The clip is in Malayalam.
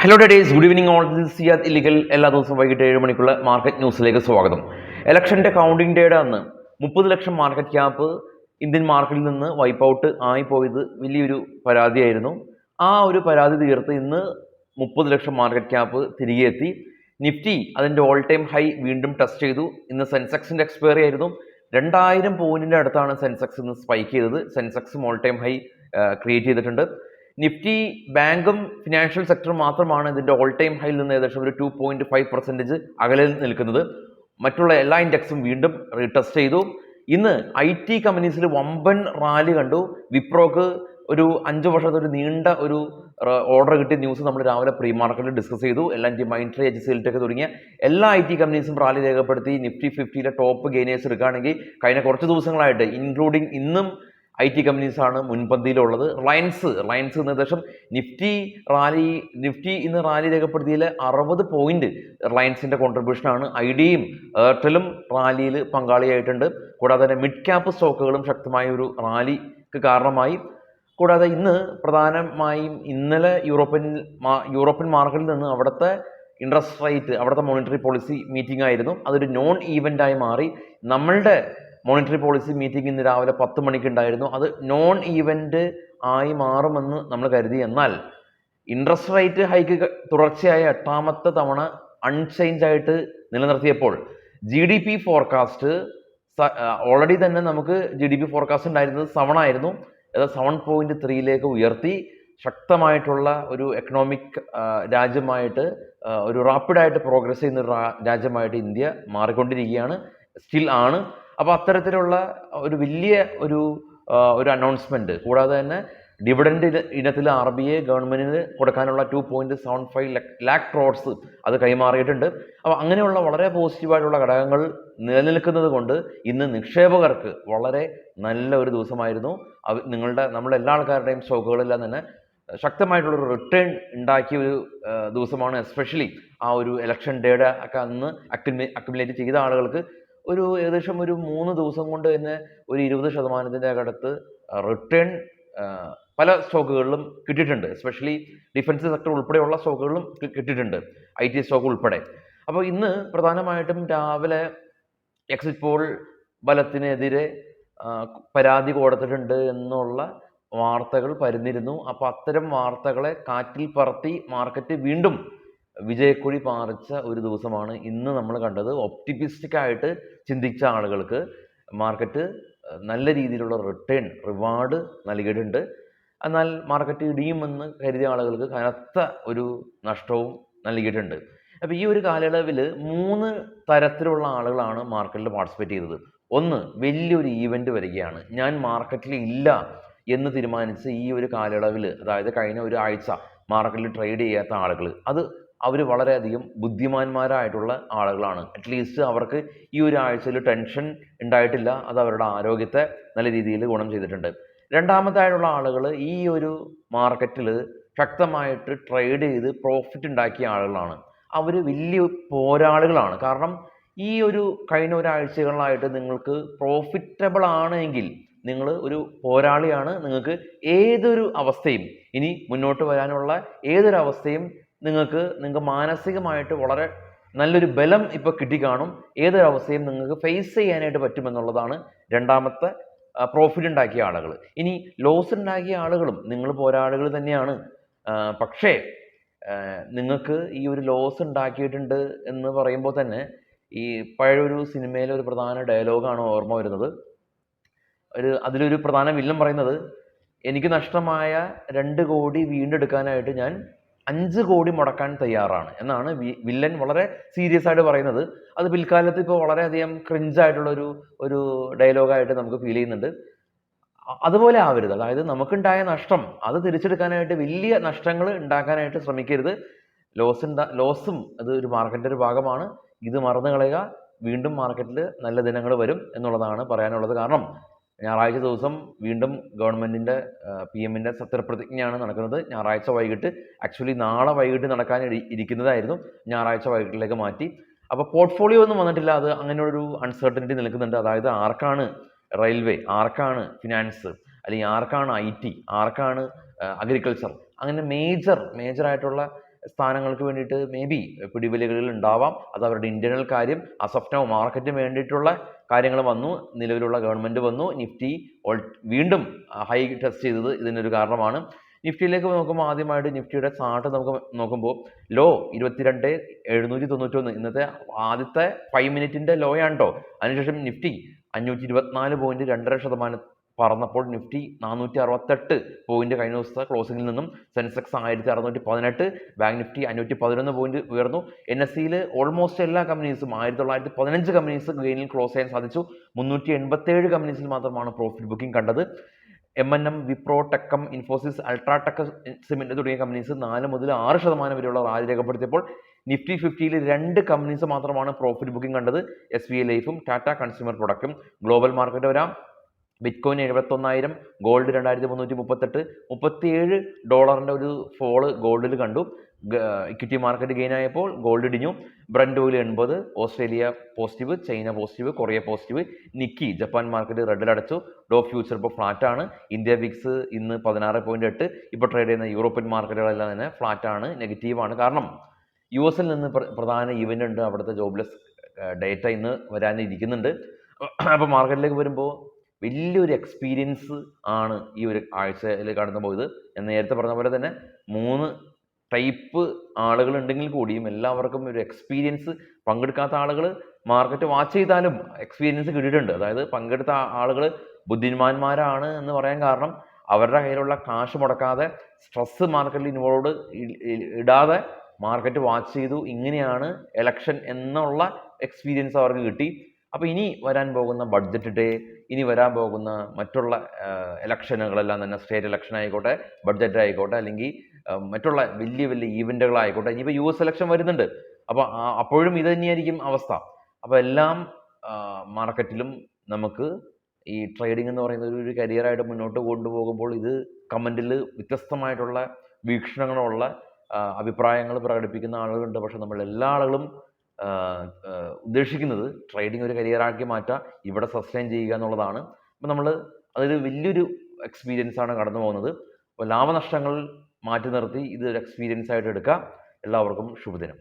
Hello dears good evening all this Siyad Illikkal എല്ലാ ദിവസവും വൈകിട്ട് 7 മണിക്കുള്ള മാർക്കറ്റ് ന്യൂസിലേക്ക് സ്വാഗതം. ഇലക്ഷൻ്റെ കൗണ്ടിംഗ് ഡേയുടെ അന്ന് 30 ലക്ഷം മാർക്കറ്റ് ക്യാപ്പ് ഇന്ത്യൻ മാർക്കറ്റിൽ നിന്ന് വൈപ്പ് ഔട്ട് ആയിപ്പോയത് വലിയൊരു പരാതിയായിരുന്നു. ആ ഒരു പരാതി തീർത്ത് ഇന്ന് 30 ലക്ഷം മാർക്കറ്റ് ക്യാപ്പ് തിരികെ എത്തി. നിഫ്റ്റി അതിൻ്റെ ഓൾ ടൈം ഹൈ വീണ്ടും ടെസ്റ്റ് ചെയ്തു. ഇന്ന് സെൻസെക്സിൻ്റെ എക്സ്പയറി ആയിരുന്നു. 2000 പോയിന്റിൻ്റെ അടുത്താണ് സെൻസെക്സ് ഇന്ന് സ്പൈക്ക് ചെയ്തത്. സെൻസെക്സും ഓൾ ടൈം ഹൈ ക്രിയേറ്റ് ചെയ്തിട്ടുണ്ട്. നിഫ്റ്റി ബാങ്കും ഫിനാൻഷ്യൽ സെക്ടറും മാത്രമാണ് ഇതിൻ്റെ ഓൾ ടൈം ഹൈയിൽ നിന്ന് ഏകദേശം ഒരു 2.5% അകലെ നിൽക്കുന്നത്. മറ്റുള്ള എല്ലാ ഇൻഡെക്സും വീണ്ടും റീടെസ്റ്റ് ചെയ്തു. ഇന്ന് IT കമ്പനീസിൽ വമ്പൻ റാലി കണ്ടു. വിപ്രോക്ക് ഒരു 5 വർഷത്തെ ഒരു നീണ്ട ഒരു ഓർഡർ കിട്ടിയ ന്യൂസ് നമ്മൾ രാവിലെ പ്രീ മാർക്കറ്റിൽ ഡിസ്കസ് ചെയ്തു. L&T, മൈൻട്രി, HCL Tech തുടങ്ങിയ എല്ലാ IT കമ്പനീസും റാലി രേഖപ്പെടുത്തി. നിഫ്റ്റി 50യിലെ ടോപ്പ് ഗെയിനേഴ്സ് എടുക്കുകയാണെങ്കിൽ കഴിഞ്ഞ കുറച്ച് ദിവസങ്ങളായിട്ട് ഇൻക്ലൂഡിങ് ഇന്നും IT കമ്പനീസാണ് മുൻപന്തിയിലുള്ളത്. റിലയൻസ് ഏകദേശം നിഫ്റ്റി ഇന്ന് റാലി രേഖപ്പെടുത്തിയതിൽ 60 പോയിന്റ് റിലയൻസിൻ്റെ കോൺട്രിബ്യൂഷനാണ്. ഐഡിയയും എയർടെലും റാലിയിൽ പങ്കാളിയായിട്ടുണ്ട്. കൂടാതെ തന്നെ മിഡ് ക്യാപ്പ് സ്റ്റോക്കുകളും ശക്തമായ ഒരു റാലിക്ക് കാരണമായി. കൂടാതെ ഇന്ന് പ്രധാനമായും ഇന്നലെ യൂറോപ്യൻ മാർക്കറ്റിൽ നിന്ന് അവിടുത്തെ ഇൻട്രസ്റ്റ് റേറ്റ്, അവിടുത്തെ മോണിറ്ററി പോളിസി മീറ്റിംഗ് ആയിരുന്നു. അതൊരു നോൺ ഈവൻ്റായി മാറി. നമ്മളുടെ മോണിറ്ററി പോളിസി മീറ്റിംഗ് ഇന്ന് രാവിലെ 10 മണിക്ക് ഉണ്ടായിരുന്നു. അത് നോൺ ഈവൻ്റ് ആയി മാറുമെന്ന് നമ്മൾ കരുതി. എന്നാൽ ഇൻട്രസ്റ്റ് റേറ്റ് ഹൈക്ക് തുടർച്ചയായ 8ാമത്തെ തവണ അൺചേഞ്ച് ആയിട്ട് നിലനിർത്തിയപ്പോൾ GDP ഫോർകാസ്റ്റ് ഓൾറെഡി തന്നെ നമുക്ക് GDP ഫോർകാസ്റ്റ് ഉണ്ടായിരുന്നത് 7 ആയിരുന്നു. അത് 7.3 ഉയർത്തി. ശക്തമായിട്ടുള്ള ഒരു എക്കണോമിക് രാജ്യമായിട്ട്, ഒരു റാപ്പിഡായിട്ട് പ്രോഗ്രസ് ചെയ്യുന്ന ഒരു രാജ്യമായിട്ട് ഇന്ത്യ മാറിക്കൊണ്ടിരിക്കുകയാണ്, സ്റ്റിൽ ആണ്. അപ്പോൾ അത്തരത്തിലുള്ള ഒരു വലിയ ഒരു അനൗൺസ്മെൻറ്റ്, കൂടാതെ തന്നെ ഡിവിഡൻഡ് ഇനത്തിൽ RBI ഗവൺമെൻറ്റിന് കൊടുക്കാനുള്ള 2.75 lakh crores അത് കൈമാറിയിട്ടുണ്ട്. അപ്പോൾ അങ്ങനെയുള്ള വളരെ പോസിറ്റീവായിട്ടുള്ള ഘടകങ്ങൾ നിലനിൽക്കുന്നത് കൊണ്ട് ഇന്ന് നിക്ഷേപകർക്ക് വളരെ നല്ല ഒരു ദിവസമായിരുന്നു. നമ്മുടെ എല്ലാ ആൾക്കാരുടെയും സ്റ്റോക്കുകളെല്ലാം തന്നെ ശക്തമായിട്ടുള്ളൊരു റിട്ടേൺ ഉണ്ടാക്കിയ ഒരു ദിവസമാണ്. എസ്പെഷ്യലി ആ ഒരു ഇലക്ഷൻ ഡേയുടെ ഒക്കെ അന്ന് അക്യുമുലേറ്റ് ചെയ്ത ആളുകൾക്ക് ഏകദേശം ഒരു 3 ദിവസം കൊണ്ട് തന്നെ ഒരു 20% അടുത്ത് റിട്ടേൺ പല സ്റ്റോക്കുകളിലും കിട്ടിയിട്ടുണ്ട്. എസ്പെഷ്യലി ഡിഫൻസ് സെക്ടർ ഉൾപ്പെടെയുള്ള സ്റ്റോക്കുകളിലും കിട്ടിയിട്ടുണ്ട്, IT സ്റ്റോക്ക് ഉൾപ്പെടെ. അപ്പോൾ ഇന്ന് പ്രധാനമായിട്ടും രാവിലെ എക്സിറ്റ് പോൾ ബലത്തിനെതിരെ പരാതി കൊടുത്തിട്ടുണ്ട് എന്നുള്ള വാർത്തകൾ പരന്നിരുന്നു. അപ്പോൾ അത്തരം വാർത്തകളെ കാറ്റിൽ പറത്തി മാർക്കറ്റ് വീണ്ടും വിജയക്കുഴി പാറിച്ച ഒരു ദിവസമാണ് ഇന്ന് നമ്മൾ കണ്ടത്. ഒപ്റ്റിമിസ്റ്റിക് ആയിട്ട് ചിന്തിച്ച ആളുകൾക്ക് മാർക്കറ്റ് നല്ല രീതിയിലുള്ള റിവാർഡ് നൽകിയിട്ടുണ്ട്. എന്നാൽ മാർക്കറ്റ് ഇടിയുമെന്ന് കരുതിയ ആളുകൾക്ക് കനത്ത ഒരു നഷ്ടവും നൽകിയിട്ടുണ്ട്. അപ്പോൾ ഈ ഒരു കാലയളവിൽ 3 തരത്തിലുള്ള ആളുകളാണ് മാർക്കറ്റിൽ പാർട്ടിസിപ്പേറ്റ് ചെയ്തത്. ഒന്ന്, വലിയൊരു ഈവൻ്റ് വരികയാണ്, ഞാൻ മാർക്കറ്റിൽ ഇല്ല എന്ന് തീരുമാനിച്ച് ഈ ഒരു കാലയളവിൽ, അതായത് കഴിഞ്ഞ ഒരു ആഴ്ച മാർക്കറ്റിൽ ട്രേഡ് ചെയ്യാത്ത ആളുകൾ, അവർ വളരെയധികം ബുദ്ധിമാന്മാരായിട്ടുള്ള ആളുകളാണ്. അറ്റ്ലീസ്റ്റ് അവർക്ക് ഈ ഒരു ആഴ്ചയിൽ ടെൻഷൻ ഉണ്ടായിട്ടില്ല. അത് അവരുടെ ആരോഗ്യത്തെ നല്ല രീതിയിൽ ഗുണം ചെയ്തിട്ടുണ്ട്. രണ്ടാമതായിട്ടുള്ള ആളുകൾ ഈ ഒരു മാർക്കറ്റിൽ ശക്തമായിട്ട് ട്രേഡ് ചെയ്ത് പ്രോഫിറ്റ് ഉണ്ടാക്കിയ ആളുകളാണ്. അവർ വലിയ പോരാളികളാണ്. കാരണം ഈ ഒരു കഴിഞ്ഞ ഒരാഴ്ചകളായിട്ട് നിങ്ങൾക്ക് പ്രോഫിറ്റബിൾ ആണെങ്കിൽ നിങ്ങൾ ഒരു പോരാളിയാണ്. നിങ്ങൾക്ക് ഏതൊരു അവസ്ഥയും, ഇനി മുന്നോട്ട് വരാനുള്ള ഏതൊരു അവസ്ഥയും നിങ്ങൾക്ക് മാനസികമായിട്ട് വളരെ നല്ലൊരു ബലം ഇപ്പോൾ കിട്ടിക്കാണും. ഏതൊരവസ്ഥയും നിങ്ങൾക്ക് ഫേസ് ചെയ്യാനായിട്ട് പറ്റുമെന്നുള്ളതാണ് രണ്ടാമത്തെ പ്രോഫിറ്റ് ഉണ്ടാക്കിയ ആളുകൾ. ഇനി ലോസ് ഉണ്ടാക്കിയ ആളുകളും നിങ്ങൾ പോരാളികൾ തന്നെയാണ്. പക്ഷേ നിങ്ങൾക്ക് ഈ ഒരു ലോസ് ഉണ്ടാക്കിയിട്ടുണ്ട് എന്ന് പറയുമ്പോൾ തന്നെ ഈ പഴയൊരു സിനിമയിലെ ഒരു പ്രധാന ഡയലോഗാണ് ഓർമ്മ വരുന്നത്. അതിലൊരു പ്രധാന വില്ലൻ പറയുന്നത്, എനിക്ക് നഷ്ടമായ 2 കോടി വീണ്ടെടുക്കാനായിട്ട് ഞാൻ 5 കോടി മുടക്കാൻ തയ്യാറാണ് എന്നാണ് വില്ലൻ വളരെ സീരിയസ് ആയിട്ട് പറയുന്നത്. അത് പിൽക്കാലത്ത് ഇപ്പോൾ വളരെയധികം ക്രിഞ്ചായിട്ടുള്ള ഒരു ഡയലോഗായിട്ട് നമുക്ക് ഫീൽ ചെയ്യുന്നുണ്ട്. അതുപോലെ ആവരുത്. അതായത് നമുക്കുണ്ടായ നഷ്ടം അത് തിരിച്ചെടുക്കാനായിട്ട് വലിയ നഷ്ടങ്ങൾ ഉണ്ടാക്കാനായിട്ട് ശ്രമിക്കരുത്. ലോസും അത് ഒരു മാർക്കറ്റിൻ്റെ ഒരു ഭാഗമാണ്. ഇത് മറന്നു കളയുക. വീണ്ടും മാർക്കറ്റിൽ നല്ല ദിനങ്ങൾ വരും എന്നുള്ളതാണ് പറയാനുള്ളത്. കാരണം ഞായറാഴ്ച ദിവസം വീണ്ടും ഗവൺമെൻറ്റിൻ്റെ PM-ൻ്റെ സത്യപ്രതിജ്ഞയാണ് നടക്കുന്നത്. ഞായറാഴ്ച വൈകിട്ട്, ആക്ച്വലി നാളെ വൈകിട്ട് നടക്കാൻ ഇരിക്കുന്നതായിരുന്നു, ഞായറാഴ്ച വൈകിട്ടിലേക്ക് മാറ്റി. അപ്പോൾ പോർട്ട്ഫോളിയോ ഒന്നും വന്നിട്ടില്ല. അത് അങ്ങനെയൊരു അൺസർട്ടനിറ്റി നിൽക്കുന്നുണ്ട്. അതായത് ആർക്കാണ് റെയിൽവേ, ആർക്കാണ് ഫിനാൻസ്, അല്ലെങ്കിൽ ആർക്കാണ് IT, ആർക്കാണ് അഗ്രികൾച്ചർ, അങ്ങനെ മേജറായിട്ടുള്ള സ്ഥാനങ്ങൾക്ക് വേണ്ടിയിട്ട് മേ ബി പിടിവലികളിൽ ഉണ്ടാവാം. അത് അവരുടെ ഇന്റേണൽ കാര്യം. ആസ് ഓഫ് നൗ മാർക്കറ്റിന് വേണ്ടിയിട്ടുള്ള കാര്യങ്ങൾ വന്നു. നിലവിലുള്ള ഗവൺമെന്റ് വന്നു. നിഫ്റ്റി വീണ്ടും ഹൈ ടെസ്റ്റ് ചെയ്തത് ഇതിനൊരു കാരണമാണ്. നിഫ്റ്റിയിലേക്ക് നോക്കുമ്പോൾ ആദ്യമായിട്ട് നിഫ്റ്റിയുടെ ചാർട്ട് നമുക്ക് നോക്കുമ്പോൾ ലോ 22,791 ഇന്നത്തെ ആദ്യത്തെ 5 മിനിറ്റിന്റെ ലോ ആണ് കേട്ടോ. അതിനുശേഷം നിഫ്റ്റി 524.2% പറന്നപ്പോൾ നിഫ്റ്റി 468 പോയിന്റ് കഴിഞ്ഞ ദിവസത്തെ ക്ലോസിംഗിൽ നിന്നും സെൻസെക്സ് 1618, ബാങ്ക് നിഫ്റ്റി 511 പോയിന്റ് ഉയർന്നു. NSEയിൽ ഓൾമോസ്റ്റ് എല്ലാ കമ്പനീസും 1915 കമ്പനീസ് ഗെയിനിൽ ക്ലോസ് ചെയ്യാൻ സാധിച്ചു. 387 കമ്പനീസിൽ മാത്രമാണ് പ്രോഫിറ്റ് ബുക്കിംഗ് കണ്ടത്. M&M, വിപ്രോ, ടെക്കം, ഇൻഫോസിസ്, അൾട്രാടെക് സിമെന്റ് തുടങ്ങിയ കമ്പനീസ് 4 മുതൽ 6% വരെയുള്ള റാലി രേഖപ്പെടുത്തിയപ്പോൾ നിഫ്റ്റി 50യിൽ 2 കമ്പനീസ് മാത്രമാണ് പ്രോഫിറ്റ് ബുക്കിംഗ് കണ്ടത്. SBI ലൈഫും ടാറ്റ കൺസ്യൂമർ പ്രൊഡക്റ്റും. ഗ്ലോബൽ മാർക്കറ്റ് വരാം. ബിറ്റ്കോയിൻ 71,000, ഗോൾഡ് 2338, $37 ഒരു ഫോള് ഗോൾഡിൽ കണ്ടു. ഇക്വിറ്റി മാർക്കറ്റ് ഗെയിൻ ആയപ്പോൾ ഗോൾഡ് ഇടിഞ്ഞു. Brent oil 80, Australia positive, China positive, Korea positive. Nikkei Japan market റെഡിൽ അടച്ചു. ഡോ ഫ്യൂച്ചർ ഇപ്പോൾ ഫ്ലാറ്റ് ആണ്. ഇന്ത്യ വിക്സ് ഇന്ന് 16.8. ഇപ്പോൾ ട്രേഡ് ചെയ്യുന്ന യൂറോപ്യൻ മാർക്കറ്റുകളെല്ലാം തന്നെ ഫ്ലാറ്റ് ആണ്, നെഗറ്റീവാണ്. കാരണം US നിന്ന് പ്രധാന ഇവന്റ് ഉണ്ട്. അവിടുത്തെ ജോബ്ലെസ് ഡേറ്റ ഇന്ന് വരാനിരിക്കുന്നുണ്ട്. അപ്പോൾ മാർക്കറ്റിലേക്ക് വരുമ്പോൾ വലിയൊരു എക്സ്പീരിയൻസ് ആണ് ഈ ഒരു ആഴ്ചയിൽ കടന്നു പോയത്. ഞാൻ നേരത്തെ പറഞ്ഞ പോലെ തന്നെ 3 ടൈപ്പ് ആളുകൾ ഉണ്ടെങ്കിൽ കൂടിയും എല്ലാവർക്കും ഒരു എക്സ്പീരിയൻസ്. പങ്കെടുക്കാത്ത ആളുകൾ മാർക്കറ്റ് വാച്ച് ചെയ്താലും എക്സ്പീരിയൻസ് കിട്ടിയിട്ടുണ്ട്. അതായത് പങ്കെടുത്ത ആളുകൾ ബുദ്ധിമാന്മാരാണ് എന്ന് പറയാൻ കാരണം അവരുടെ കയ്യിലുള്ള കാശ് മുടക്കാതെ സ്ട്രെസ് മാർക്കറ്റിൽ ഇൻവോൾവ് ഇടാതെ മാർക്കറ്റ് വാച്ച് ചെയ്തു. ഇങ്ങനെയാണ് എലക്ഷൻ എന്നുള്ള എക്സ്പീരിയൻസ് അവർക്ക് കിട്ടി. അപ്പോൾ ഇനി വരാൻ പോകുന്ന ബഡ്ജറ്റ് ഡേ, ഇനി വരാൻ പോകുന്ന മറ്റുള്ള ഇലക്ഷനുകളെല്ലാം തന്നെ സ്റ്റേറ്റ് ഇലക്ഷൻ ആയിക്കോട്ടെ, ബഡ്ജറ്റ് ആയിക്കോട്ടെ, അല്ലെങ്കിൽ മറ്റുള്ള വലിയ വലിയ ഈവൻറ്റുകളായിക്കോട്ടെ, ഇനിയിപ്പോൾ US ഇലക്ഷൻ വരുന്നുണ്ട്. അപ്പോൾ അപ്പോഴും ഇത് തന്നെയായിരിക്കും അവസ്ഥ. അപ്പോൾ എല്ലാം മാർക്കറ്റിലും നമുക്ക് ഈ ട്രേഡിംഗ് എന്ന് പറയുന്നത് ഒരു കരിയറായിട്ട് മുന്നോട്ട് കൊണ്ടുപോകുമ്പോൾ ഇത് കമൻറ്റിൽ വ്യത്യസ്തമായിട്ടുള്ള വീക്ഷണങ്ങളുള്ള അഭിപ്രായങ്ങൾ പ്രകടിപ്പിക്കുന്ന ആളുകളുണ്ട്. പക്ഷെ നമ്മൾ എല്ലാ ആളുകളും ഉദ്ദേശിക്കുന്നത് ട്രേഡിംഗ് ഒരു കരിയറാക്കി മാറ്റുക, ഇവിടെ സസ്റ്റെയിൻ ചെയ്യുക എന്നുള്ളതാണ്. അപ്പോൾ നമ്മൾ അതൊരു വലിയൊരു എക്സ്പീരിയൻസ് ആണ് കടന്നു പോകുന്നത്. അപ്പോൾ ലാഭനഷ്ടങ്ങൾ മാറ്റി നിർത്തി ഇതൊരു എക്സ്പീരിയൻസ് ആയിട്ട് എടുക്കുക. എല്ലാവർക്കും ശുഭദിനം.